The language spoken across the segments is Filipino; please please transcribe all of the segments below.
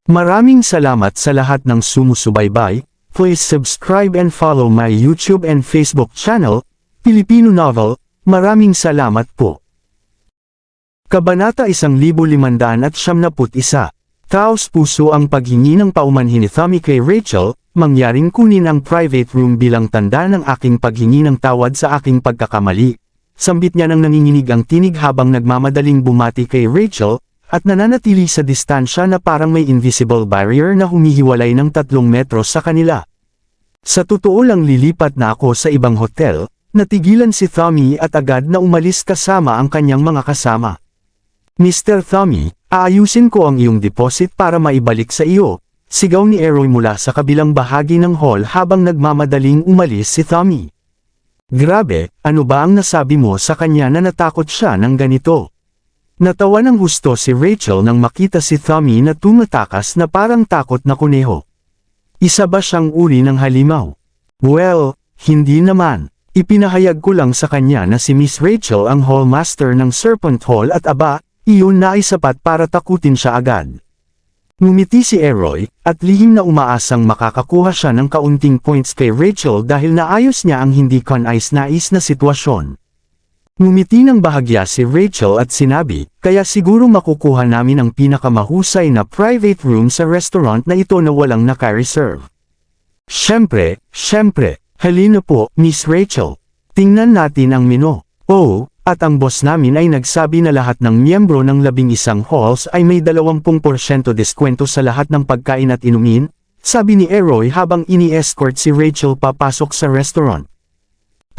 Maraming salamat sa lahat ng sumusubaybay. Please subscribe and follow my YouTube and Facebook channel, Filipino Novel. Maraming salamat po. Kabanata 1571. Taos puso ang paghingi ng paumanhin ni Tommy kay Rachel, mangyaring kunin ang private room bilang tanda ng aking paghingi ng tawad sa aking pagkakamali. Sambit niya nang nanginginig ang tinig habang nagmamadaling bumati kay Rachel, at nananatili sa distansya na parang may invisible barrier na humihiwalay ng 3 metros sa kanila. Sa totoo lang lilipat na ako sa ibang hotel, natigilan si Tommy at agad na umalis kasama ang kanyang mga kasama. Mr. Tommy, aayusin ko ang iyong deposit para maibalik sa iyo, sigaw ni Eroy mula sa kabilang bahagi ng hall habang nagmamadaling umalis si Tommy. Grabe, ano ba ang nasabi mo sa kanya na natakot siya ng ganito? Natawa ng husto si Rachel nang makita si Tommy na tumatakas na parang takot na kuneho. Isa ba siyang uri ng halimaw? Well, hindi naman. Ipinahayag ko lang sa kanya na si Miss Rachel ang hallmaster ng Serpent Hall at aba, iyon na ay sapat para takutin siya agad. Ngumiti si Eroy, at lihim na umaasang makakakuha siya ng kaunting points kay Rachel dahil naayos niya ang hindi kanais-nais na sitwasyon. Ngumiti ng bahagya si Rachel at sinabi, kaya siguro makukuha namin ang pinakamahusay na private room sa restaurant na ito na walang naka-reserve. Siyempre, halina po, Miss Rachel. Tingnan natin ang menu. Oh, at ang boss namin ay nagsabi na lahat ng miyembro ng 11 halls ay may 20% diskwento sa lahat ng pagkain at inumin, sabi ni Eroy habang ini-escort si Rachel papasok sa restaurant.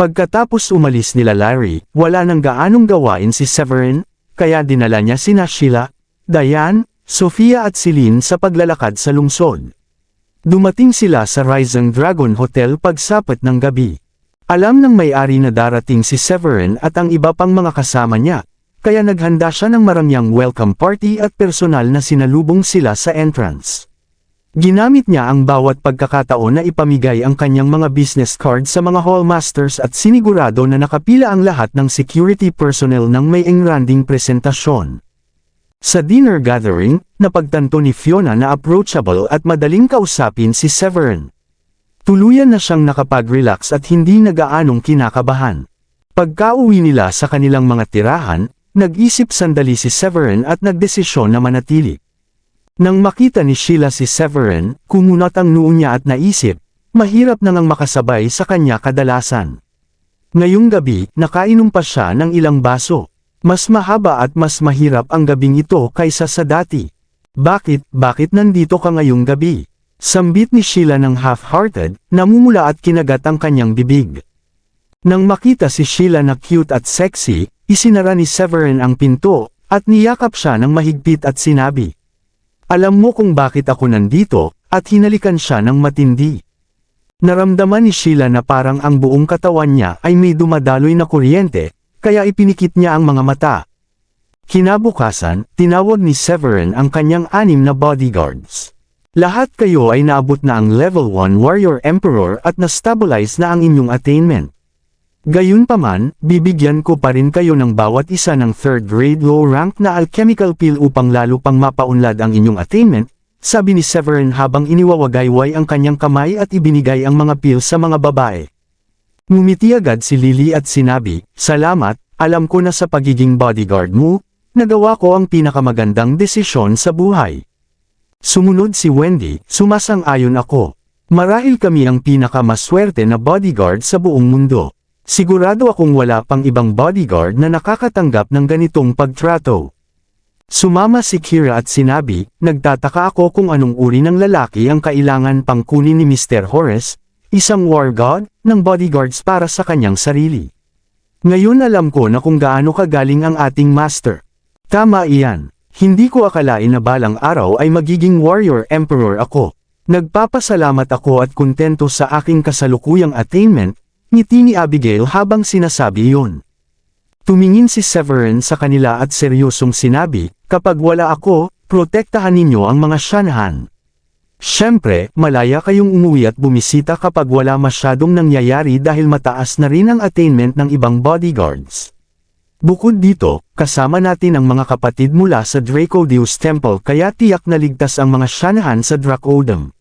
Pagkatapos umalis nila Larry, wala nang gaanong gawain si Severin, kaya dinala niya sina Sheila, Diane, Sofia at Celine sa paglalakad sa lungsod. Dumating sila sa Rising Dragon Hotel pagsapat ng gabi. Alam ng may-ari na darating si Severin at ang iba pang mga kasama niya, kaya naghanda siya ng marangyang welcome party at personal na sinalubong sila sa entrance. Ginamit niya ang bawat pagkakataon na ipamigay ang kanyang mga business card sa mga hallmasters at sinigurado na nakapila ang lahat ng security personnel ng may engranding presentasyon. Sa dinner gathering, napagtanto ni Fiona na approachable at madaling kausapin si Severin. Tuluyan na siyang nakapag-relax at hindi nagaanong kinakabahan. Pagka-uwi nila sa kanilang mga tirahan, nag-isip sandali si Severin at nagdesisyon na manatili. Nang makita ni Sheila si Severin, kumunat ang noo niya at naisip, mahirap na ngang makasabay sa kanya kadalasan. Ngayong gabi, nakainom pa siya ng ilang baso. Mas mahaba at mas mahirap ang gabing ito kaysa sa dati. Bakit nandito ka ngayong gabi? Sambit ni Sheila ng half-hearted, namumula at kinagat ang kanyang bibig. Nang makita si Sheila na cute at sexy, isinara ni Severin ang pinto, at niyakap siya ng mahigpit at sinabi, alam mo kung bakit ako nandito, at hinalikan siya ng matindi. Naramdaman ni Sheila na parang ang buong katawan niya ay may dumadaloy na kuryente, kaya ipinikit niya ang mga mata. Kinabukasan, tinawag ni Severin ang kanyang 6 na bodyguards. Lahat kayo ay naabot na ang level 1 Warrior Emperor at na-stabilize na ang inyong attainment. Gayunpaman, bibigyan ko pa rin kayo ng bawat isa ng 3rd grade low rank na alchemical pill upang lalo pang mapaunlad ang inyong attainment, sabi ni Severin habang iniwawagayway ang kanyang kamay at ibinigay ang mga pill sa mga babae. Ngumiti agad si Lily at sinabi, salamat, alam ko na sa pagiging bodyguard mo, nagawa ko ang pinakamagandang desisyon sa buhay. Sumunod si Wendy, sumasang-ayon ako. Marahil kami ang pinakamaswerte na bodyguard sa buong mundo. Sigurado akong wala pang ibang bodyguard na nakakatanggap ng ganitong pagtrato. Sumama si Kira at sinabi, nagtataka ako kung anong uri ng lalaki ang kailangan pang kunin ni Mr. Horace, isang war god, ng bodyguards para sa kanyang sarili. Ngayon alam ko na kung gaano kagaling ang ating master. Tama iyan. Hindi ko akalain na balang araw ay magiging warrior emperor ako. Nagpapasalamat ako at kontento sa aking kasalukuyang attainment, ngiti ni Abigail habang sinasabi iyon. Tumingin si Severin sa kanila at seryosong sinabi, kapag wala ako, protektahan ninyo ang mga Shanahan. Siyempre, malaya kayong umuwi at bumisita kapag wala masyadong nangyayari dahil mataas na rin ang attainment ng ibang bodyguards. Bukod dito, kasama natin ang mga kapatid mula sa Dracodeus Temple kaya tiyak na ligtas ang mga Shanahan sa Dracodem.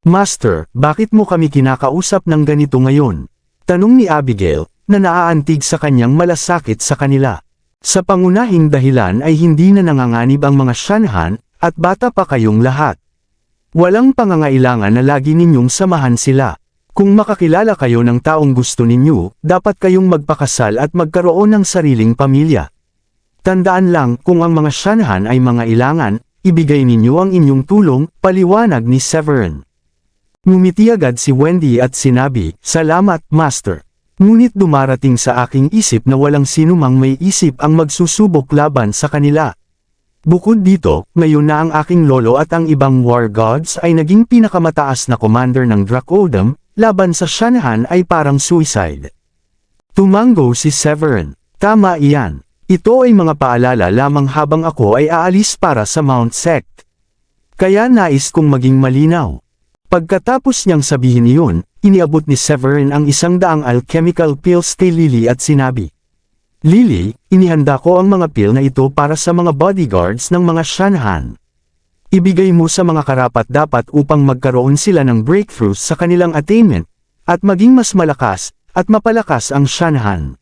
Master, bakit mo kami kinakausap ng ganito ngayon? Tanong ni Abigail, na naaantig sa kanyang malasakit sa kanila. Sa pangunahing dahilan ay hindi na nanganganib ang mga Shanahan, at bata pa kayong lahat. Walang pangangailangan na lagi ninyong samahan sila. Kung makakilala kayo ng taong gusto ninyo, dapat kayong magpakasal at magkaroon ng sariling pamilya. Tandaan lang, kung ang mga Shanahan ay mga ilangan, ibigay ninyo ang inyong tulong, paliwanag ni Severin. Ngumiti agad si Wendy at sinabi, "Salamat, Master. Ngunit dumarating sa aking isip na walang sinumang may isip ang magsusubok laban sa kanila. Bukod dito, ngayon na ang aking lolo at ang ibang war gods ay naging pinakamataas na commander ng Dracodem, laban sa Shanahan ay parang suicide." Tumango si Severin. Tama iyan. Ito ay mga paalala lamang habang ako ay aalis para sa Mount Sect. Kaya nais kong maging malinaw. Pagkatapos niyang sabihin iyon, iniabot ni Severin ang 100 alchemical pills kay Lily at sinabi, "Lily, inihanda ko ang mga pill na ito para sa mga bodyguards ng mga Shanahan. Ibigay mo sa mga karapat-dapat upang magkaroon sila ng breakthroughs sa kanilang attainment, at maging mas malakas, at mapalakas ang Shanahan.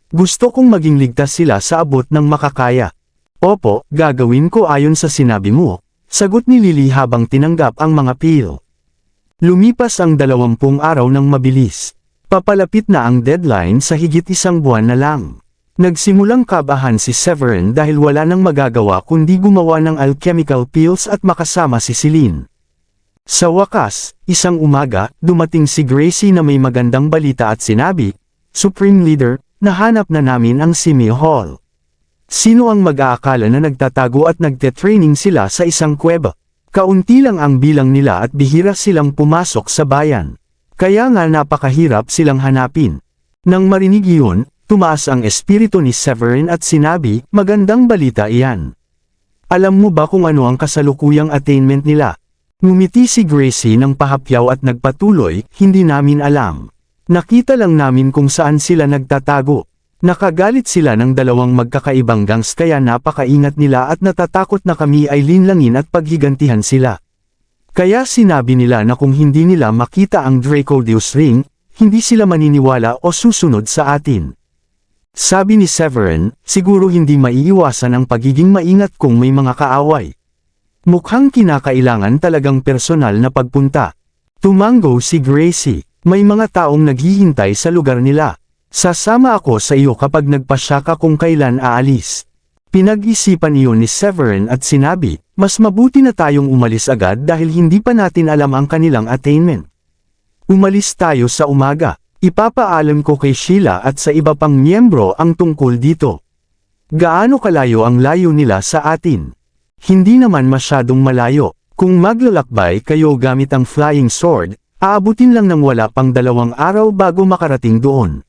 Gusto kong maging ligtas sila sa abot ng makakaya." "Opo, gagawin ko ayon sa sinabi mo," sagot ni Lily habang tinanggap ang mga pill. Lumipas ang 20 araw ng mabilis. Papalapit na ang deadline sa higit 1 buwan na lang. Nagsimulang kabahan si Severin dahil wala nang magagawa kundi gumawa ng alchemical pills at makasama si Celine. Sa wakas, isang umaga, dumating si Gracie na may magandang balita at sinabi, "Supreme Leader, nahanap na namin ang Simi Hall." Sino ang mag-aakala na nagtatago at nagte-training sila sa isang kuweba? Kaunti lang ang bilang nila at bihira silang pumasok sa bayan. Kaya nga napakahirap silang hanapin. Nang marinig iyon, tumaas ang espiritu ni Severin at sinabi, "Magandang balita iyan. Alam mo ba kung ano ang kasalukuyang attainment nila?" Ngumiti si Gracie ng pahapyaw at nagpatuloy, "Hindi namin alam. Nakita lang namin kung saan sila nagtatago. Nakagalit sila ng 2 magkakaibang gangs kaya napakaingat nila at natatakot na kami ay linlangin at paghigantihan sila. Kaya sinabi nila na kung hindi nila makita ang Dracodeus Ring, hindi sila maniniwala o susunod sa atin." Sabi ni Severin, "Siguro hindi maiiwasan ang pagiging maingat kung may mga kaaway. Mukhang kinakailangan talagang personal na pagpunta." Tumango si Gracie, "May mga taong naghihintay sa lugar nila. Sasama ako sa iyo kapag nagpasya ka kung kailan aalis." Pinag-isipan iyon ni Severin at sinabi, "Mas mabuti na tayong umalis agad dahil hindi pa natin alam ang kanilang attainment. Umalis tayo sa umaga. Ipapaalam ko kay Sheila at sa iba pang miyembro ang tungkol dito." "Gaano kalayo ang layo nila sa atin?" "Hindi naman masyadong malayo. Kung maglalakbay kayo gamit ang flying sword, aabutin lang ng wala pang 2 araw bago makarating doon.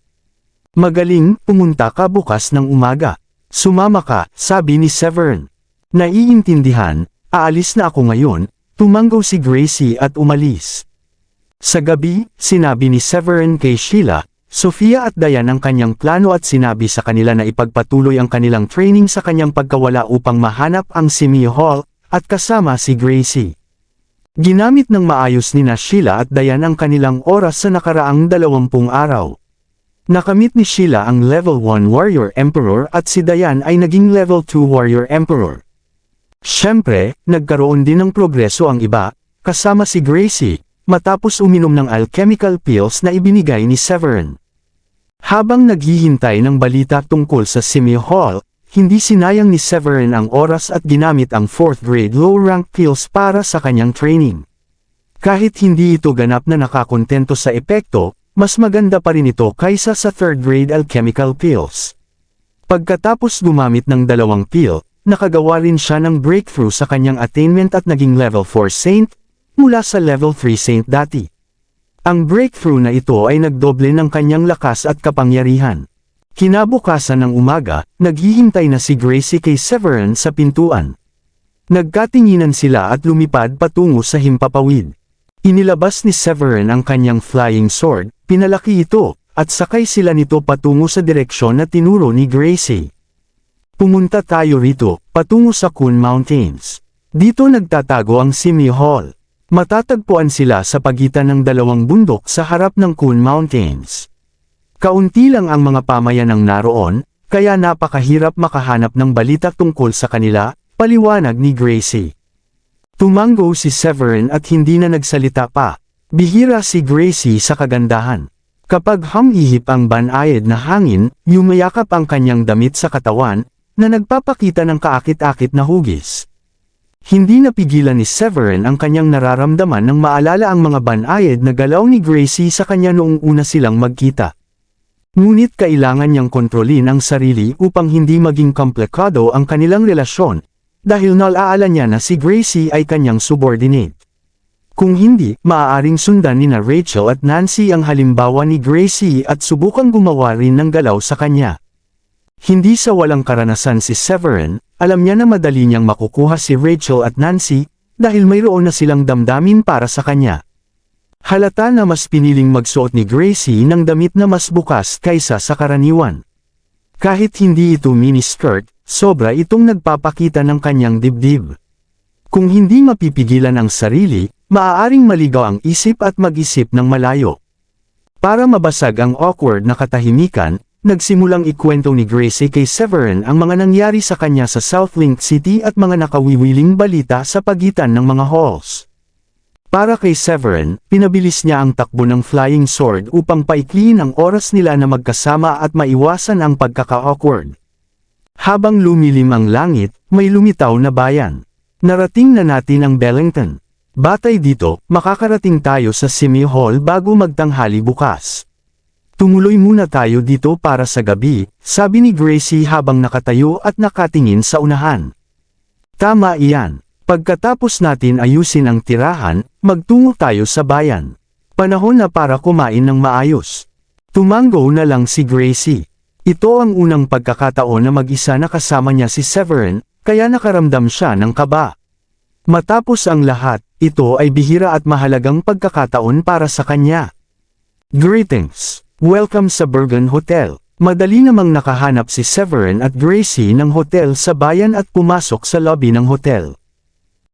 Magaling, pumunta ka bukas ng umaga. Sumama ka," sabi ni Severin. "Naiintindihan, aalis na ako ngayon." Tumango si Gracie at umalis. Sa gabi, sinabi ni Severin kay Sheila, Sofia at Diane ang kanyang plano at sinabi sa kanila na ipagpatuloy ang kanilang training sa kanyang pagkawala upang mahanap ang Simi Hall, at kasama si Gracie. Ginamit ng maayos ni Sheila at Diane ang kanilang oras sa nakaraang 20 araw. Nakamit ni Sheila ang level 1 Warrior Emperor at si Diane ay naging level 2 Warrior Emperor. Siyempre, nagkaroon din ng progreso ang iba, kasama si Gracie, matapos uminom ng alchemical pills na ibinigay ni Severin. Habang naghihintay ng balita tungkol sa Simi Hall, hindi sinayang ni Severin ang oras at ginamit ang 4th grade low-rank pills para sa kanyang training. Kahit hindi ito ganap na nakakontento sa epekto, mas maganda pa rin ito kaysa sa 3rd grade alchemical pills. Pagkatapos gumamit ng 2 pill, nakagawa rin siya ng breakthrough sa kanyang attainment at naging level 4 saint, mula sa level 3 saint dati. Ang breakthrough na ito ay nagdoble ng kanyang lakas at kapangyarihan. Kinabukasan ng umaga, naghihintay na si Gracie kay Severin sa pintuan. Nagkatinginan sila at lumipad patungo sa himpapawid. Inilabas ni Severin ang kanyang flying sword, pinalaki ito, at sakay sila nito patungo sa direksyon na tinuro ni Gracie. Pumunta tayo rito, patungo sa Coon Mountains. Dito nagtatago ang Simi Hall. Matatagpuan sila sa pagitan ng dalawang bundok sa harap ng Coon Mountains. Kaunti lang ang mga pamayanang naroon, kaya napakahirap makahanap ng balita tungkol sa kanila, paliwanag ni Gracie. Tumango si Severin at hindi na nagsalita pa. Bihira si Gracie sa kagandahan. Kapag humihip ang banayad na hangin, yumayakap ang kanyang damit sa katawan, na nagpapakita ng kaakit-akit na hugis. Hindi napigilan ni Severin ang kanyang nararamdaman nang maalala ang mga banayad na galaw ni Gracie sa kanya noong una silang magkita. Ngunit kailangan niyang kontrolin ang sarili upang hindi maging komplikado ang kanilang relasyon, dahil naalala niya na si Gracie ay kanyang subordinate. Kung hindi, maaaring sundan ni Rachel at Nancy ang halimbawa ni Gracie at subukang gumawa rin ng galaw sa kanya. Hindi sa walang karanasan si Severin, alam niya na madali niyang makukuha si Rachel at Nancy, dahil mayroon na silang damdamin para sa kanya. Halata na mas piniling magsuot ni Gracie ng damit na mas bukas kaysa sa karaniwan. Kahit hindi ito miniskirt, sobra itong nagpapakita ng kanyang dibdib. Kung hindi mapipigilan ang sarili, maaaring maligaw ang isip at mag-isip ng malayo. Para mabasag ang awkward na katahimikan, nagsimulang ikwento ni Gracie kay Severin ang mga nangyari sa kanya sa South Link City at mga nakawiwiling balita sa pagitan ng mga halls. Para kay Severin, pinabilis niya ang takbo ng Flying Sword upang paikliin ang oras nila na magkasama at maiwasan ang pagkaka-awkward. Habang lumilim ang langit, may lumitaw na bayan. Narating na natin ang Bellington. Batay dito, makakarating tayo sa Simi Hall bago magtanghali bukas. Tumuloy muna tayo dito para sa gabi, sabi ni Gracie habang nakatayo at nakatingin sa unahan. Tama iyan. Pagkatapos natin ayusin ang tirahan, magtungo tayo sa bayan. Panahon na para kumain ng maayos. Tumango na lang si Gracie. Ito ang unang pagkakataon na mag-isa na kasama niya si Severin, kaya nakaramdam siya ng kaba. Matapos ang lahat, ito ay bihira at mahalagang pagkakataon para sa kanya. Greetings! Welcome sa Bergen Hotel. Madali namang nakahanap si Severin at Gracie ng hotel sa bayan at pumasok sa lobby ng hotel.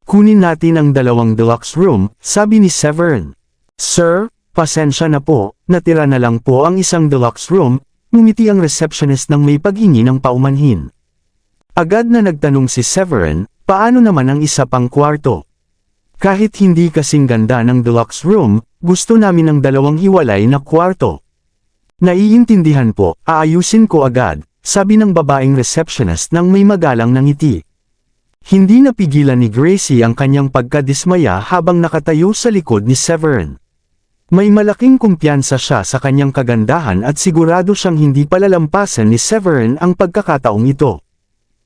Kunin natin ang dalawang deluxe room, sabi ni Severin. Sir, pasensya na po, natira na lang po ang isang deluxe room, ngumiti ang receptionist ng may paghingi ng paumanhin. Agad na nagtanong si Severin, paano naman ang isa pang kwarto? Kahit hindi kasing ganda ng deluxe room, gusto namin ng dalawang hiwalay na kwarto. Naiintindihan po, aayusin ko agad, sabi ng babaeng receptionist nang may magalang na ngiti. Hindi napigilan ni Gracie ang kanyang pagkadismaya habang nakatayo sa likod ni Severin. May malaking kumpiyansa siya sa kanyang kagandahan at sigurado siyang hindi palalampasan ni Severin ang pagkakataong ito.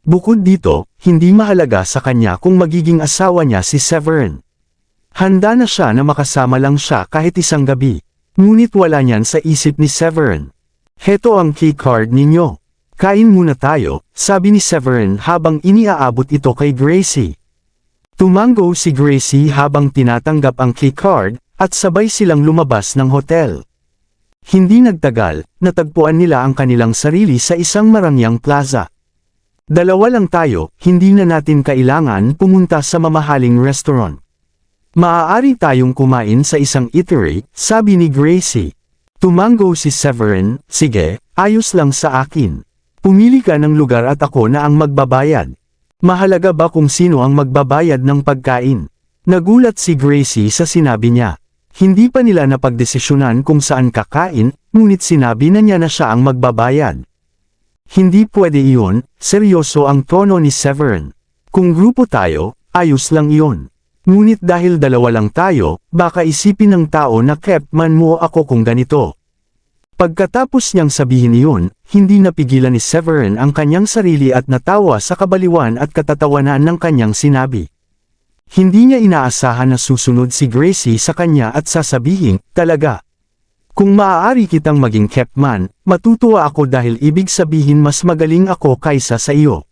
Bukod dito, hindi mahalaga sa kanya kung magiging asawa niya si Severin. Handa na siya na makasama lang siya kahit isang gabi. Ngunit wala niyan sa isip ni Severin. Heto ang key card ninyo. Kain muna tayo, sabi ni Severin habang iniaabot ito kay Gracie. Tumango si Gracie habang tinatanggap ang key card, at sabay silang lumabas ng hotel. Hindi nagtagal, natagpuan nila ang kanilang sarili sa isang marangyang plaza. Dalawa lang tayo, hindi na natin kailangan pumunta sa mamahaling restaurant. Maaari tayong kumain sa isang eatery, sabi ni Gracie. Tumango si Severin, sige, ayos lang sa akin. Pumili ka ng lugar at ako na ang magbabayad. Mahalaga ba kung sino ang magbabayad ng pagkain? Nagulat si Gracie sa sinabi niya. Hindi pa nila napagdesisyonan kung saan kakain, ngunit sinabi na niya na siya ang magbabayad. Hindi pwede iyon, seryoso ang tono ni Severin. Kung grupo tayo, ayos lang iyon. Ngunit dahil dalawa lang tayo, baka isipin ng tao na kept man mo ako kung ganito. Pagkatapos niyang sabihin iyon, hindi napigilan ni Severin ang kanyang sarili at natawa sa kabaliwan at katatawanan ng kanyang sinabi. Hindi niya inaasahan na susunod si Gracie sa kanya at sasabihin, talaga. Kung maaari kitang maging kept man, matutuwa ako dahil ibig sabihin mas magaling ako kaysa sa iyo.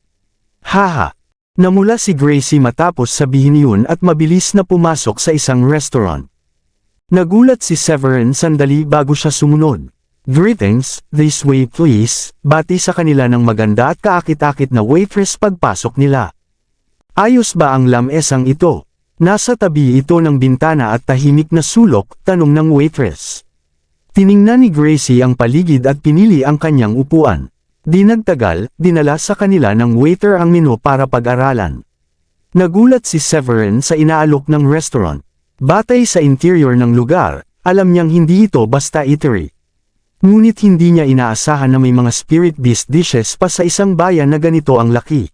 Haha. Namula si Gracie matapos sabihin iyon at mabilis na pumasok sa isang restaurant. Nagulat si Severin sandali bago siya sumunod. Greetings, this way please, bati sa kanila ng maganda at kaakit-akit na waitress pagpasok nila. Ayos ba ang lamesang ito? Nasa tabi ito ng bintana at tahimik na sulok, tanong ng waitress. Tiningnan ni Gracie ang paligid at pinili ang kanyang upuan. Di nagtagal, dinala sa kanila ng waiter ang menu para pag-aralan. Nagulat si Severin sa inaalok ng restaurant. Batay sa interior ng lugar, alam niyang hindi ito basta eatery. Ngunit hindi niya inaasahan na may mga spirit beast dishes pa sa isang bayan na ganito ang laki.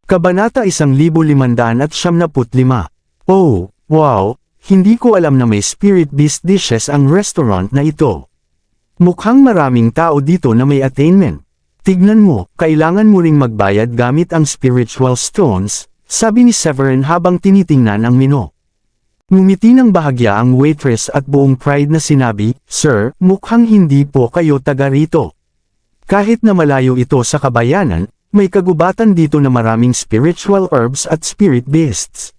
Kabanata 1575. Oh, wow, hindi ko alam na may spirit beast dishes ang restaurant na ito. Mukhang maraming tao dito na may attainment. Tignan mo, kailangan mo ring magbayad gamit ang spiritual stones, sabi ni Severin habang tinitingnan ang menu. Ngumiti ng bahagya ang waitress at buong pride na sinabi, Sir, mukhang hindi po kayo taga rito. Kahit na malayo ito sa kabayanan, may kagubatan dito na maraming spiritual herbs at spirit beasts.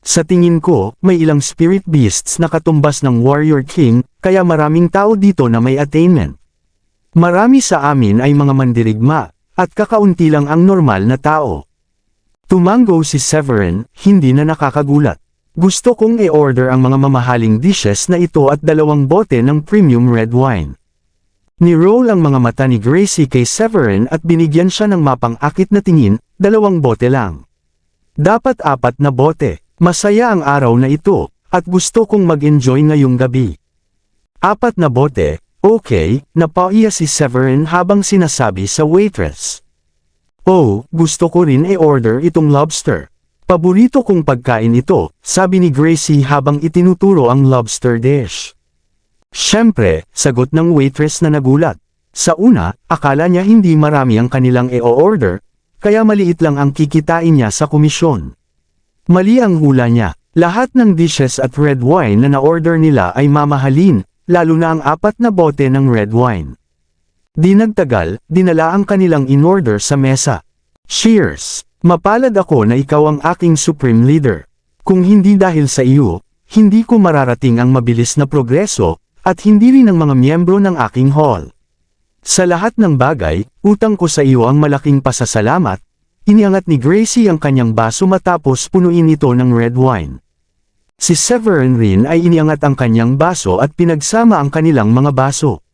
Sa tingin ko, may ilang spirit beasts na katumbas ng Warrior King, kaya maraming tao dito na may attainment. Marami sa amin ay mga mandirigma, at kakaunti lang ang normal na tao. Tumango si Severin, hindi na nakakagulat. Gusto kong i-order ang mga mamahaling dishes na ito at 2 bote ng premium red wine. Ni-roll ang mga mata ni Gracie kay Severin at binigyan siya ng mapang-akit na tingin, 2 bote lang. Dapat 4 na bote, masaya ang araw na ito, at gusto kong mag-enjoy ngayong gabi. 4 na bote, okay, napaiya si Severin habang sinasabi sa waitress. Oh, gusto ko rin i-order itong lobster. Paborito kong pagkain ito, sabi ni Gracie habang itinuturo ang lobster dish. Siyempre, sagot ng waitress na nagulat. Sa una, akala niya hindi marami ang kanilang i-order, kaya maliit lang ang kikitain niya sa komisyon. Mali ang hula niya, lahat ng dishes at red wine na na-order nila ay mamahalin, lalo na ang 4 na bote ng red wine. Di nagtagal, dinala ang kanilang in-order sa mesa. Cheers! Mapalad ako na ikaw ang aking supreme leader. Kung hindi dahil sa iyo, hindi ko mararating ang mabilis na progreso, at hindi rin ang mga miyembro ng aking hall. Sa lahat ng bagay, utang ko sa iyo ang malaking pasasalamat. Iniangat ni Gracie ang kanyang baso matapos punuin ito ng red wine. Si Severin rin ay iniangat ang kanyang baso at pinagsama ang kanilang mga baso.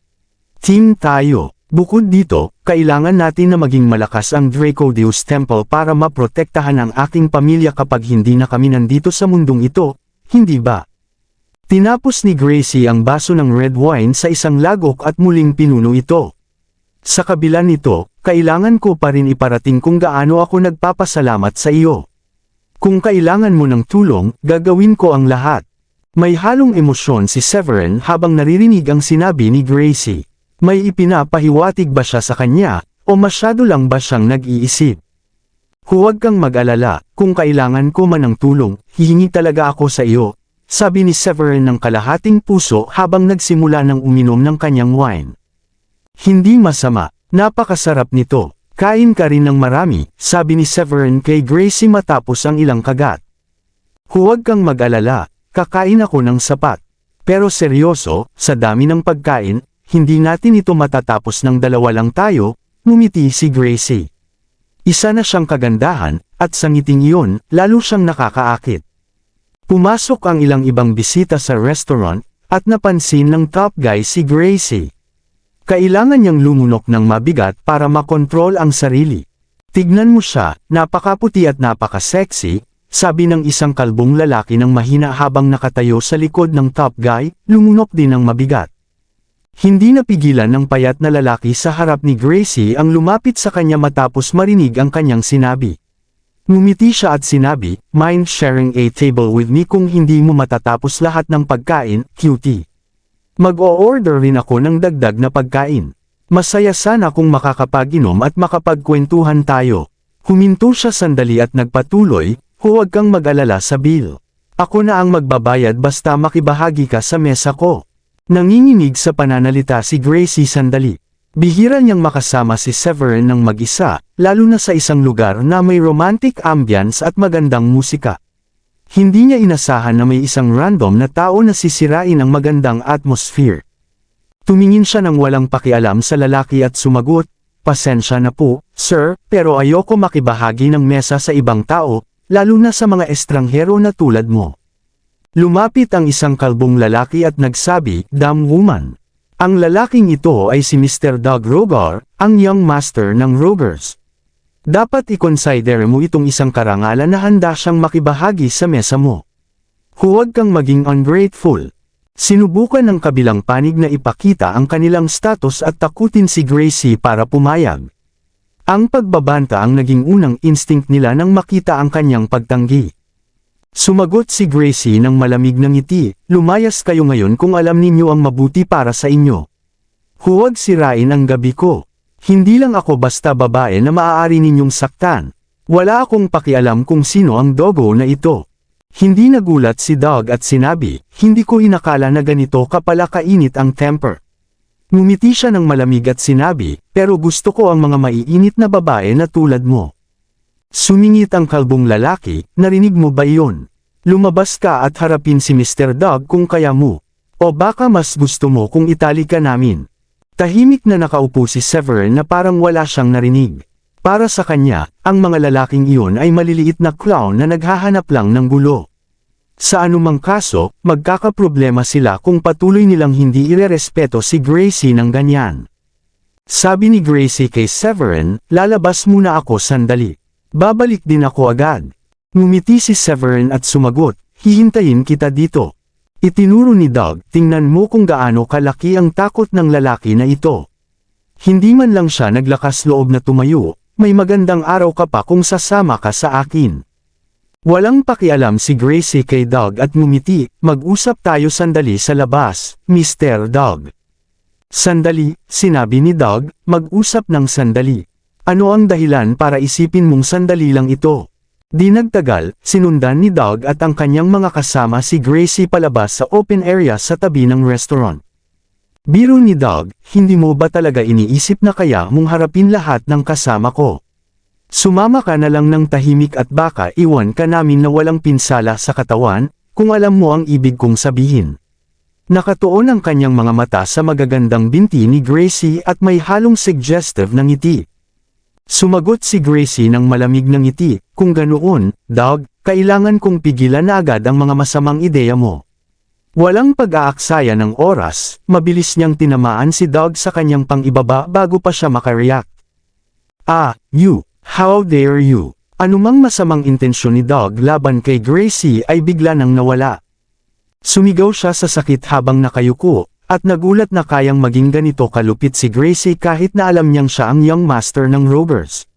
Team tayo. Bukod dito, kailangan natin na maging malakas ang Dracodeus Temple para maprotektahan ang aking pamilya kapag hindi na kami nandito sa mundong ito, hindi ba? Tinapos ni Gracie ang baso ng red wine sa isang lagok at muling pinuno ito. Sa kabila nito, kailangan ko pa rin iparating kung gaano ako nagpapasalamat sa iyo. Kung kailangan mo ng tulong, gagawin ko ang lahat. May halong emosyon si Severin habang naririnig ang sinabi ni Gracie. May ipinapahiwatig ba siya sa kanya, o masyado lang ba siyang nag-iisip? Huwag kang mag-alala, kung kailangan ko man ng tulong, hihingi talaga ako sa iyo, sabi ni Severin ng kalahating puso habang nagsimula ng uminom ng kanyang wine. Hindi masama, napakasarap nito, kain ka rin ng marami, sabi ni Severin kay Gracie matapos ang ilang kagat. Huwag kang mag-alala, kakain ako ng sapat. Pero seryoso, sa dami ng pagkain, hindi natin ito matatapos ng 2 lang tayo, ngumiti si Gracie. Isa na siyang kagandahan, at sa ngiting iyon, lalo siyang nakakaakit. Pumasok ang ilang ibang bisita sa restaurant, at napansin ng top guy si Gracie. Kailangan niyang lumunok ng mabigat para makontrol ang sarili. Tignan mo siya, napakaputi at napaka-sexy, sabi ng isang kalbong lalaki ng mahina habang nakatayo sa likod ng top guy, lumunok din ng mabigat. Hindi napigilan ng payat na lalaki sa harap ni Gracie ang lumapit sa kanya matapos marinig ang kanyang sinabi. Ngumiti siya at sinabi, mind sharing a table with me kung hindi mo matatapos lahat ng pagkain, cutie. Mag-o-order rin ako ng dagdag na pagkain. Masaya sana kung makakapag-inom at makapagkwentuhan tayo. Huminto siya sandali at nagpatuloy, huwag kang mag-alala sa bill. Ako na ang magbabayad basta makibahagi ka sa mesa ko. Nanginginig sa pananalita si Gracie sandali. Bihira niyang makasama si Severin ng mag-isa, lalo na sa isang lugar na may romantic ambience at magandang musika. Hindi niya inasahan na may isang random na tao na sisirain ang magandang atmosphere. Tumingin siya ng walang pakialam sa lalaki at sumagot, "Pasensya na po, sir, pero ayoko makibahagi ng mesa sa ibang tao, lalo na sa mga estranghero na tulad mo." Lumapit ang isang kalbong lalaki at nagsabi, "Damn woman." Ang lalaking ito ay si Mr. Doug Rogar, ang young master ng Rogers. Dapat i-consider mo itong isang karangalan na handa siyang makibahagi sa mesa mo. Huwag kang maging ungrateful. Sinubukan ng kabilang panig na ipakita ang kanilang status at takutin si Gracie para pumayag. Ang pagbabanta ang naging unang instinct nila nang makita ang kanyang pagtanggi. Sumagot si Gracie ng malamig na ngiti, "Lumayas kayo ngayon kung alam ninyo ang mabuti para sa inyo. Huwag sirain ang gabi ko. Hindi lang ako basta babae na maaari ninyong saktan. Wala akong pakialam kung sino ang dogo na ito." Hindi nagulat si Doug at sinabi, "Hindi ko inakala na ganito kapala kainit ang temper." Ngumiti siya ng malamig at sinabi, "Pero gusto ko ang mga maiinit na babae na tulad mo." Sumingit ang kalbong lalaki, "Narinig mo ba iyon? Lumabas ka at harapin si Mr. Doug kung kaya mo. O baka mas gusto mo kung itali ka namin." Tahimik na nakaupo si Severin na parang wala siyang narinig. Para sa kanya, ang mga lalaking iyon ay maliliit na clown na naghahanap lang ng gulo. Sa anumang kaso, magkakaproblema sila kung patuloy nilang hindi irerespeto si Gracie ng ganyan. Sabi ni Gracie kay Severin, "Lalabas muna ako sandali. Babalik din ako agad." Ngumiti si Severin at sumagot, "Hihintayin kita dito." Itinuro ni Doug, "Tingnan mo kung gaano kalaki ang takot ng lalaki na ito. Hindi man lang siya naglakas loob na tumayo, may magandang araw ka pa kung sasama ka sa akin." Walang pakialam si Gracie kay Doug at ngumiti, "Mag-usap tayo sandali sa labas, Mr. Doug." "Sandali," sinabi ni Doug, "mag-usap ng sandali. Ano ang dahilan para isipin mong sandali lang ito?" Di nagtagal, sinundan ni Doug at ang kanyang mga kasama si Gracie palabas sa open area sa tabi ng restaurant. Biro ni Doug, "Hindi mo ba talaga iniisip na kaya mong harapin lahat ng kasama ko? Sumama ka na lang ng tahimik at baka iwan ka namin na walang pinsala sa katawan, kung alam mo ang ibig kong sabihin." Nakatuon ang kanyang mga mata sa magagandang binti ni Gracie at may halong suggestive na ngiti. Sumagot si Gracie ng malamig na ngiti, "Kung ganoon, Doug, kailangan kong pigilan na agad ang mga masamang ideya mo." Walang pag-aaksaya ng oras, mabilis niyang tinamaan si Doug sa kanyang pang-ibaba bago pa siya makareact. "Ah, you! How dare you!" Anumang masamang intensyon ni Doug laban kay Gracie ay bigla nang nawala. Sumigaw siya sa sakit habang nakayuko, at nagulat na kayang maging ganito kalupit si Gracie kahit na alam niyang siya ang young master ng Rogers.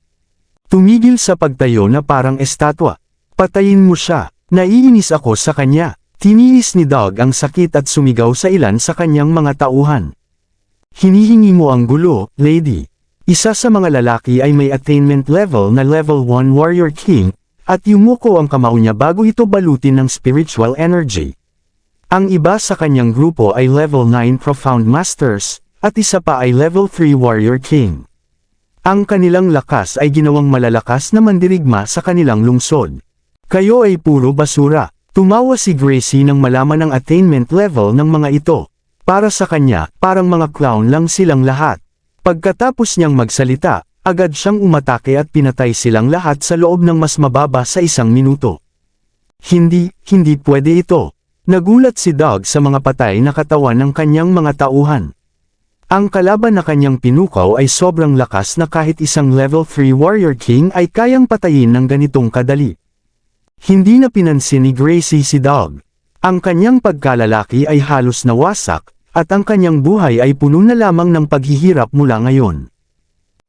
Tumigil sa pagtayo na parang estatwa. "Patayin mo siya, naiinis ako sa kanya." Tiniis ni Doug ang sakit at sumigaw sa ilan sa kanyang mga tauhan. "Hinihingi mo ang gulo, lady." Isa sa mga lalaki ay may attainment level na level 1 Warrior King, at yumuko ang kamao niya bago ito balutin ng spiritual energy. Ang iba sa kanyang grupo ay level 9 Profound Masters, at isa pa ay level 3 Warrior King. Ang kanilang lakas ay ginawang malalakas na mandirigma sa kanilang lungsod. "Kayo ay puro basura." Tumawa si Gracie nang malaman ang attainment level ng mga ito. Para sa kanya, parang mga clown lang silang lahat. Pagkatapos niyang magsalita, agad siyang umatake at pinatay silang lahat sa loob ng mas mababa sa 1 minuto. Hindi pwede ito." Nagulat si Doug sa mga patay na katawan ng kanyang mga tauhan. Ang kalaban na kanyang pinukaw ay sobrang lakas na kahit isang level 3 Warrior King ay kayang patayin ng ganitong kadali. Hindi na pinansin ni Gracie si Doug. Ang kanyang pagkalalaki ay halos nawasak, at ang kanyang buhay ay puno na lamang ng paghihirap mula ngayon.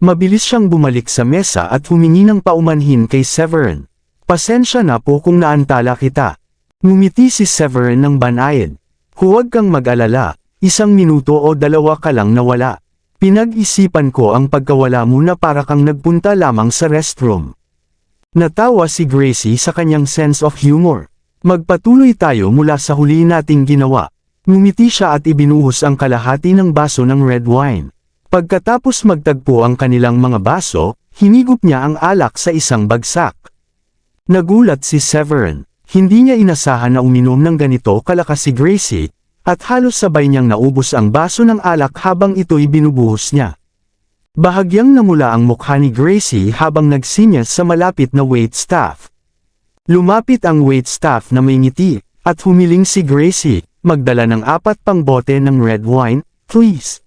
Mabilis siyang bumalik sa mesa at humingi ng paumanhin kay Severin. "Pasensya na po kung naantala kita." Ngumiti si Severin ng banayad. "Huwag kang mag-alala, 1 minuto o 2 ka lang nawala. Pinag-isipan ko ang pagkawala mo na para kang nagpunta lamang sa restroom." Natawa si Gracie sa kanyang sense of humor. "Magpatuloy tayo mula sa huli nating ginawa." Ngumiti siya at ibinuhos ang kalahati ng baso ng red wine. Pagkatapos magtagpo ang kanilang mga baso, hinigop niya ang alak sa isang bagsak. Nagulat si Severin. Hindi niya inasahan na uminom ng ganito kalakas si Gracie, at halos sabay niyang naubos ang baso ng alak habang ito'y binubuhos niya. Bahagyang namula ang mukha ni Gracie habang nagsinyas sa malapit na waitstaff. Lumapit ang waitstaff na may ngiti, at humiling si Gracie, magdala ng 4 pang bote ng red wine, please.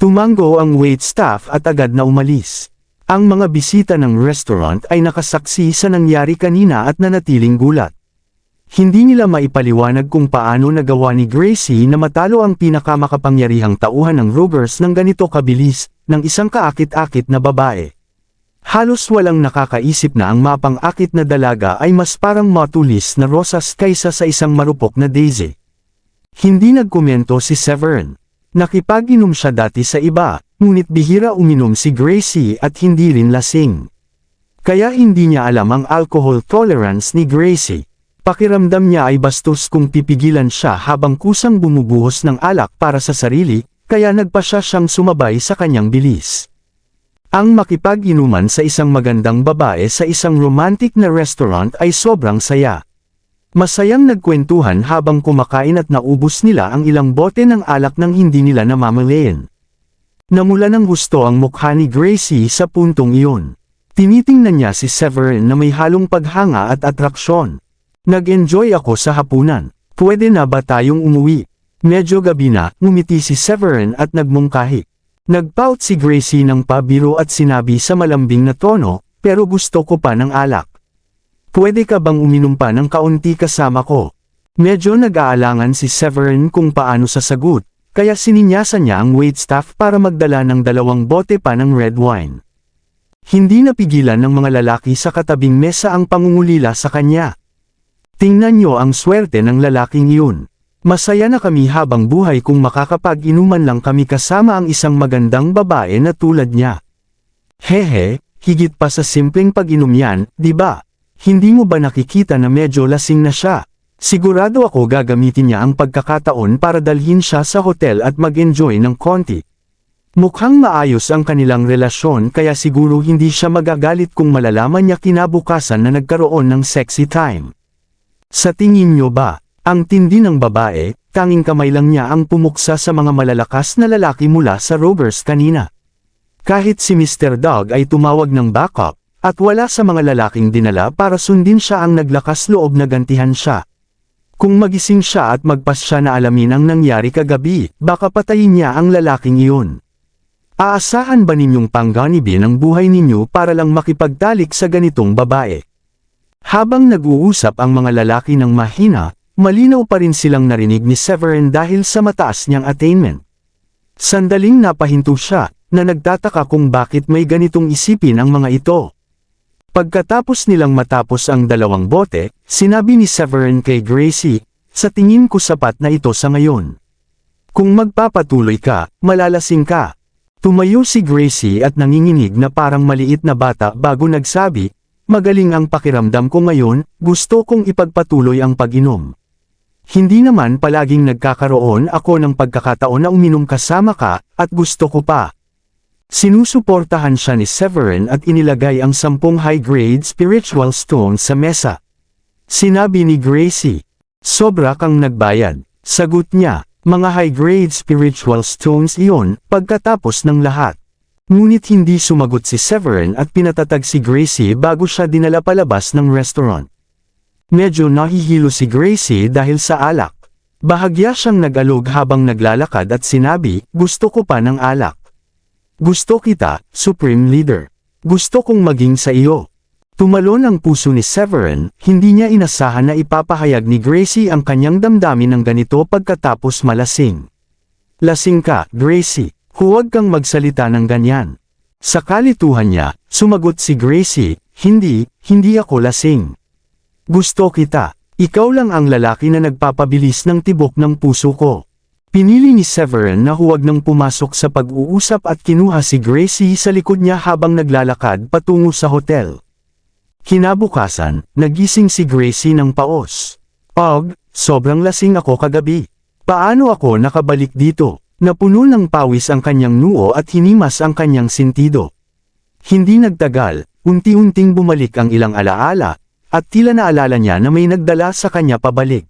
Tumango ang waitstaff at agad na umalis. Ang mga bisita ng restaurant ay nakasaksi sa nangyari kanina at nanatiling gulat. Hindi nila maipaliwanag kung paano nagawa ni Gracie na matalo ang pinakamakapangyarihang tauhan ng robbers ng ganito kabilis, ng isang kaakit-akit na babae. Halos walang nakakaisip na ang mapang-akit na dalaga ay mas parang matulis na rosas kaysa sa isang marupok na daisy. Hindi nagkomento si Severn. Nakipag-inom siya dati sa iba, ngunit bihira uminom si Gracie at hindi rin lasing. Kaya hindi niya alam ang alcohol tolerance ni Gracie. Pakiramdam niya ay bastos kung pipigilan siya habang kusang bumubuhos ng alak para sa sarili, kaya nagpasya siyang sumabay sa kanyang bilis. Ang makipag-inuman sa isang magandang babae sa isang romantic na restaurant ay sobrang saya. Masayang nagkwentuhan habang kumakain at naubos nila ang ilang bote ng alak nang hindi nila namamalayan. Namula ng gusto ang mukha ni Gracie sa puntong iyon. Tinitingnan niya si Severn na may halong paghanga at atraksyon. Nag-enjoy ako sa hapunan. Pwede na ba tayong umuwi? Medyo gabi na, ngumiti si Severn at nagmungkahi. Nagpout si Gracie ng pabiro at sinabi sa malambing na tono, pero gusto ko pa ng alak. Pwede ka bang uminom pa ng kaunti kasama ko? Medyo nag-aalangan si Severn kung paano sasagot, kaya sininyasan niya ang waitstaff para magdala ng 2 bote pa ng red wine. Hindi napigilan ng mga lalaki sa katabing mesa ang pangungulila sa kanya. Tingnan niyo ang swerte ng lalaking iyon. Masaya na kami habang buhay kung makakapag-inuman lang kami kasama ang isang magandang babae na tulad niya. Hehe, higit pa sa simpleng pag-inom yan, di ba? Hindi mo ba nakikita na medyo lasing na siya? Sigurado ako gagamitin niya ang pagkakataon para dalhin siya sa hotel at mag-enjoy ng konti. Mukhang maayos ang kanilang relasyon kaya siguro hindi siya magagalit kung malalaman niya kinabukasan na nagkaroon ng sexy time. Sa tingin niyo ba, ang tindi ng babae, tanging kamay lang niya ang pumuksa sa mga malalakas na lalaki mula sa robbers kanina. Kahit si Mr. Dog ay tumawag ng backup, at wala sa mga lalaking dinala para sundin siya ang naglakas loob na gantihan siya. Kung magising siya at magpasya na alamin ang nangyari kagabi, baka patayin niya ang lalaking iyon. Aasahan ba ninyong pangganibin ang buhay ninyo para lang makipagtalik sa ganitong babae? Habang nag-uusap ang mga lalaki ng mahina, malinaw pa rin silang narinig ni Severn dahil sa mataas niyang attainment. Sandaling napahinto siya, na nagtataka kung bakit may ganitong isipin ang mga ito. Pagkatapos nilang matapos ang 2 bote, sinabi ni Severn kay Gracie, sa tingin ko sapat na ito sa ngayon. Kung magpapatuloy ka, malalasing ka. Tumayo si Gracie at nanginginig na parang maliit na bata bago nagsabi, magaling ang pakiramdam ko ngayon, gusto kong ipagpatuloy ang pag-inom. Hindi naman palaging nagkakaroon ako ng pagkakataon na uminom kasama ka, at gusto ko pa. Sinusuportahan siya ni Severn at inilagay ang 10 high-grade spiritual stones sa mesa. Sinabi ni Gracie, sobra kang nagbayad. Sagot niya, mga high-grade spiritual stones iyon, pagkatapos ng lahat. Ngunit hindi sumagot si Severn at pinatatag si Gracie bago siya dinala palabas ng restaurant. Medyo nahihilo si Gracie dahil sa alak. Bahagya siyang nag-alog habang naglalakad at sinabi, gusto ko pa ng alak. Gusto kita, Supreme Leader. Gusto kong maging sa iyo. Tumalon ang puso ni Severn, hindi niya inasahan na ipapahayag ni Gracie ang kanyang damdamin ng ganito pagkatapos malasing. Lasing ka, Gracie. Huwag kang magsalita ng ganyan. Sa kalituhan niya, sumagot si Gracie, hindi ako lasing. Gusto kita. Ikaw lang ang lalaki na nagpapabilis ng tibok ng puso ko. Pinili ni Severn na huwag nang pumasok sa pag-uusap at kinuha si Gracie sa likod niya habang naglalakad patungo sa hotel. Kinabukasan, nagising si Gracie ng paos. Og, sobrang lasing ako kagabi. Paano ako nakabalik dito? Napuno ng pawis ang kanyang noo at hinimas ang kanyang sentido. Hindi nagtagal, unti-unting bumalik ang ilang alaala, at tila naalala niya na may nagdala sa kanya pabalik.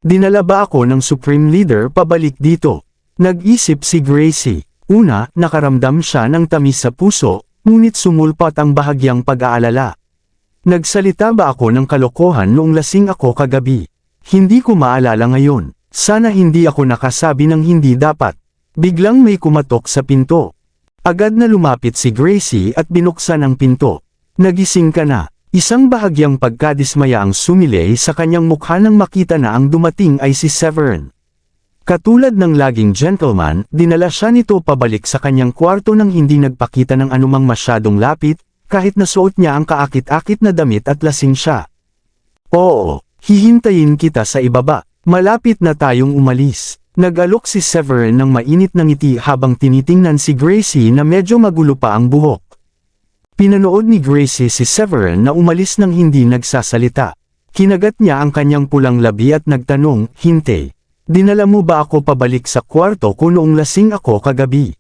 Dinala ba ako ng Supreme Leader pabalik dito? Nag-isip si Gracie. Una, nakaramdam siya ng tamis sa puso, ngunit sumulpat ang bahagyang pag-aalala. Nagsalita ba ako ng kalokohan noong lasing ako kagabi? Hindi ko maalala ngayon. Sana hindi ako nakasabi ng hindi dapat. Biglang may kumatok sa pinto. Agad na lumapit si Gracie at binuksan ang pinto. Nagising ka na. Isang bahagyang pagkadismaya ang sumilay sa kanyang mukha nang makita na ang dumating ay si Severin. Katulad ng laging gentleman, dinala siya nito pabalik sa kanyang kwarto nang hindi nagpakita ng anumang masyadong lapit, kahit nasuot niya ang kaakit-akit na damit at lasing siya. Oo, hihintayin kita sa ibaba. Malapit na tayong umalis. Nag-alok si Severin ng mainit na ngiti habang tinitingnan si Gracie na medyo magulo pa ang buhok. Pinanood ni Gracie si Severin na umalis nang hindi nagsasalita. Kinagat niya ang kanyang pulang labi at nagtanong, "Hintay, dinala mo ba ako pabalik sa kwarto ko noong lasing ako kagabi?"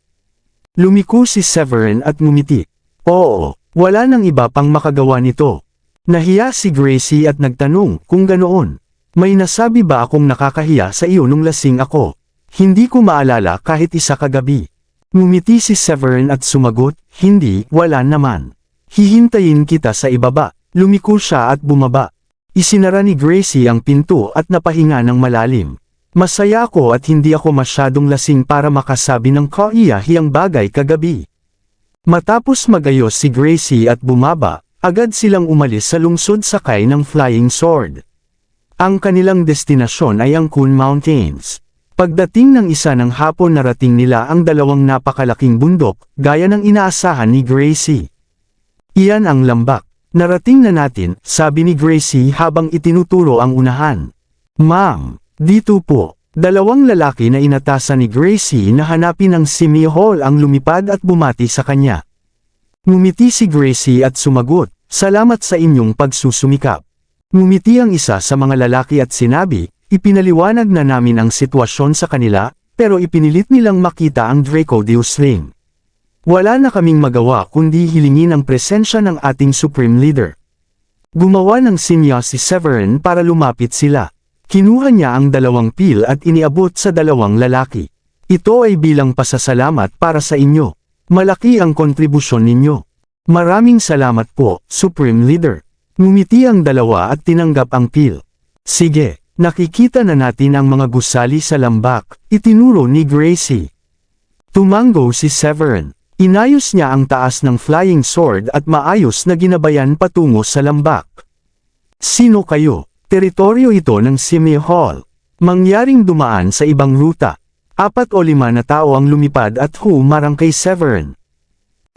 Lumiko si Severin at ngumiti. Oo, wala nang iba pang makagawa nito. Nahiya si Gracie at nagtanong, kung ganoon, may nasabi ba akong nakakahiya sa iyo nung lasing ako? Hindi ko maalala kahit isa kagabi. Ngumiti si Severin at sumagot, hindi, wala naman. Hihintayin kita sa ibaba. Lumiko siya at bumaba. Isinara ni Gracie ang pinto at napahinga ng malalim. Masaya ako at hindi ako masyadong lasing para makasabi ng kaiyahiyang bagay kagabi. Matapos magayos si Gracie at bumaba, agad silang umalis sa lungsod sakay ng Flying Sword. Ang kanilang destinasyon ay ang Coon Mountains. Pagdating ng isa ng hapon narating nila ang dalawang napakalaking bundok, gaya ng inaasahan ni Gracie. Iyan ang lambak. Narating na natin, sabi ni Gracie habang itinuturo ang unahan. Ma'am, dito po. Dalawang lalaki na inatasan ni Gracie na hanapin ang Simi Hall ang lumipad at bumati sa kanya. Ngumiti si Gracie at sumagot, salamat sa inyong pagsusumikap. Ngumiti ang isa sa mga lalaki at sinabi, ipinaliwanag na namin ang sitwasyon sa kanila, pero ipinilit nilang makita ang Draco Deus Ring. Wala na kaming magawa kundi hilingin ang presensya ng ating Supreme Leader. Gumawa ng sinya si Severin para lumapit sila. Kinuha niya ang dalawang pil at iniabot sa dalawang lalaki. Ito ay bilang pasasalamat para sa inyo. Malaki ang kontribusyon ninyo. Maraming salamat po, Supreme Leader. Ngumiti ang dalawa at tinanggap ang pil. Sige. Nakikita na natin ang mga gusali sa lambak, itinuro ni Gracie. Tumango si Severin. Inayos niya ang taas ng Flying Sword at maayos na ginabayan patungo sa lambak. Sino kayo? Teritoryo ito ng Simi Hall. Mangyaring dumaan sa ibang ruta. 4 o 5 na tao ang lumipad at humarang kay Severin.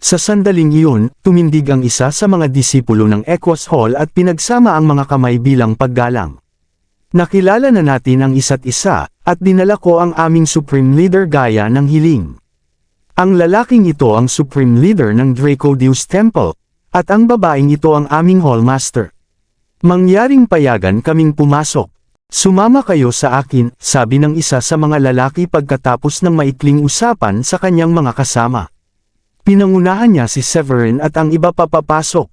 Sa sandaling iyon, tumindig ang isa sa mga disipulo ng Equus Hall at pinagsama ang mga kamay bilang paggalang. Nakilala na natin ang isa't isa, at dinala ko ang aming Supreme Leader gaya ng hiling. Ang lalaking ito ang Supreme Leader ng Draco Deus Temple, at ang babaeng ito ang aming Hall Master. Mangyaring payagan kaming pumasok. Sumama kayo sa akin, sabi ng isa sa mga lalaki pagkatapos ng maikling usapan sa kanyang mga kasama. Pinangunahan niya si Severin at ang iba papapasok.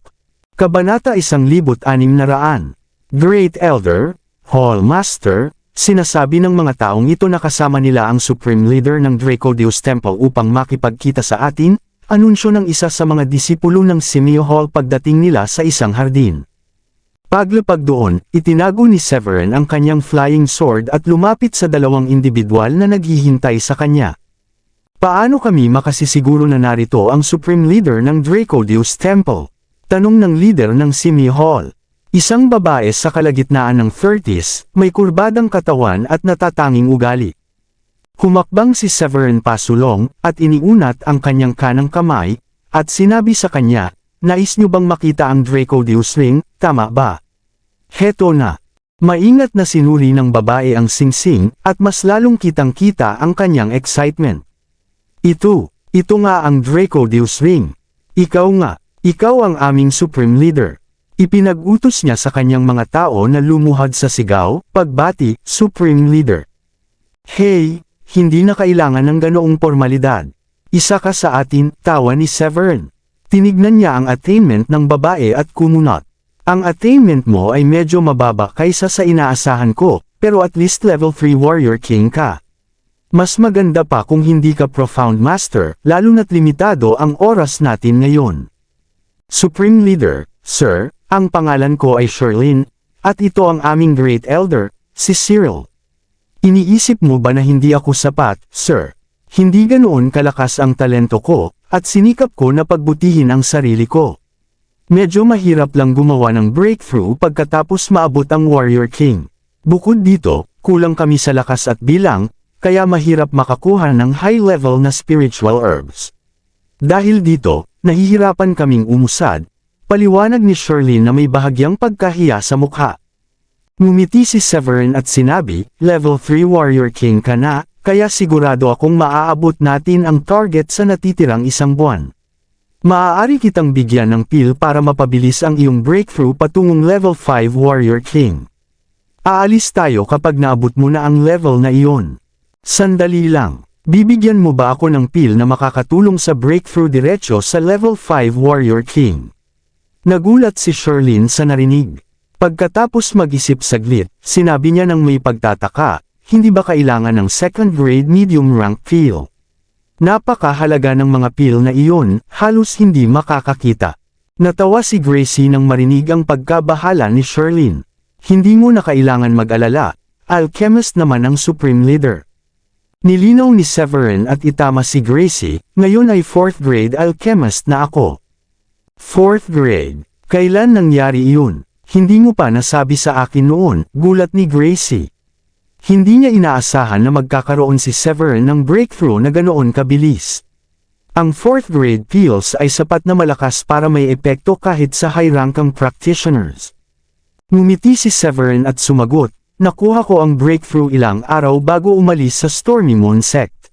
Kabanata 1600. Great Elder, Hall Master, sinasabi ng mga taong ito na kasama nila ang Supreme Leader ng Draco Deus Temple upang makipagkita sa atin, anunsyo ng isa sa mga disipulo ng Simi Hall pagdating nila sa isang hardin. Paglapag doon, itinago ni Severin ang kanyang Flying Sword at lumapit sa dalawang individual na naghihintay sa kanya. Paano kami makasisiguro na narito ang Supreme Leader ng Draco Deus Temple? Tanong ng leader ng Simi Hall. Isang babae sa kalagitnaan ng 30s, may kurbadang katawan at natatanging ugali. Humakbang si Severin pasulong, at iniunat ang kanyang kanang kamay, at sinabi sa kanya, nais niyo bang makita ang Draco Deus Ring, tama ba? Heto na. Maingat na sinuri ng babae ang singsing, at mas lalong kitang-kita ang kanyang excitement. Ito nga ang Draco Deus Ring. Ikaw ang aming Supreme Leader. Ipinag-utos niya sa kanyang mga tao na lumuhad sa sigaw, pagbati, Supreme Leader. Hey, hindi na kailangan ng ganoong formalidad. Isa ka sa atin, tawa ni Severin. Tinignan niya ang attainment ng babae at kumunot. Ang attainment mo ay medyo mababa kaysa sa inaasahan ko, pero at least level 3 Warrior King ka. Mas maganda pa kung hindi ka Profound Master, lalo na't limitado ang oras natin ngayon. Supreme Leader, Sir, ang pangalan ko ay Sherlyn, at ito ang aming Great Elder, si Cyril. Iniisip mo ba na hindi ako sapat, Sir? Hindi ganoon kalakas ang talento ko, at sinikap ko na pagbutihin ang sarili ko. Medyo mahirap lang gumawa ng breakthrough pagkatapos maabot ang Warrior King. Bukod dito, kulang kami sa lakas at bilang, kaya mahirap makakuha ng high-level na spiritual herbs. Dahil dito, nahihirapan kaming umusad, paliwanag ni Sherlyn na may bahagyang pagkahiya sa mukha. Ngumiti si Severin at sinabi, level 3 Warrior King ka na, kaya sigurado akong maaabot natin ang target sa natitirang isang buwan. Maaari kitang bigyan ng pill para mapabilis ang iyong breakthrough patungong level 5 Warrior King. Aalis tayo kapag naabot mo na ang level na iyon. Sandali lang, bibigyan mo ba ako ng pill na makakatulong sa breakthrough diretso sa level 5 Warrior King? Nagulat si Sherlyn sa narinig. Pagkatapos mag-isip saglit, sinabi niya ng may pagtataka, hindi ba kailangan ng second grade medium rank pill? Napakahalaga ng mga pill na iyon, halos hindi makakakita. Natawa si Gracie nang marinig ang pagkabahala ni Sherlyn. Hindi mo na kailangan mag-alala, alchemist naman ang Supreme Leader. Nilinaw ni Severin at itama si Gracie, ngayon ay 4th grade alchemist na ako. 4th grade? Kailan nangyari iyon? Hindi mo pa nasabi sa akin noon, gulat ni Gracie. Hindi niya inaasahan na magkakaroon si Severin ng breakthrough na ganoon kabilis. Ang 4th grade pills ay sapat na malakas para may epekto kahit sa high-rankang practitioners. Ngumiti si Severin at sumagot, nakuha ko ang breakthrough ilang araw bago umalis sa Stormy Moon Sect.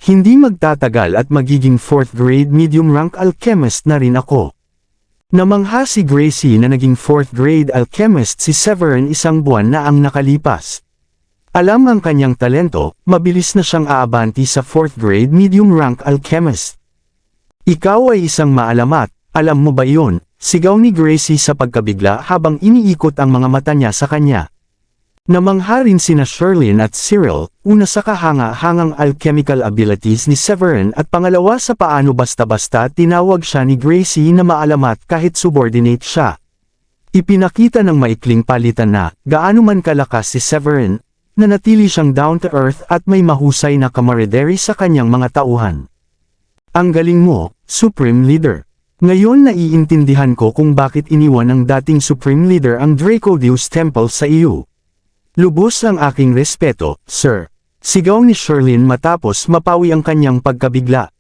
Hindi magtatagal at magiging 4th grade medium rank alchemist na rin ako. Namangha si Gracie na naging 4th grade alchemist si Severin isang buwan na ang nakalipas. Alam ang kanyang talento, mabilis na siyang aabanti sa 4th grade medium rank alchemist. Ikaw ay isang maalamat, alam mo ba iyon? Sigaw ni Gracie sa pagkabigla habang iniikot ang mga mata niya sa kanya. Namangha rin sina Sherlyn at Cyril, una sa kahanga-hangang alchemical abilities ni Severin at pangalawa sa paano basta-basta tinawag siya ni Gracie na maalamat kahit subordinate siya. Ipinakita ng maikling palitan na, gaano man kalakas si Severin, nanatili siyang down to earth at may mahusay na camaraderie sa kanyang mga tauhan. Ang galing mo, Supreme Leader. Ngayon naiintindihan ko kung bakit iniwan ng dating Supreme Leader ang Dracodeus Temple sa iyo. Lubos ang aking respeto, Sir. Sigaw ni Sherlyn matapos mapawi ang kanyang pagkabigla.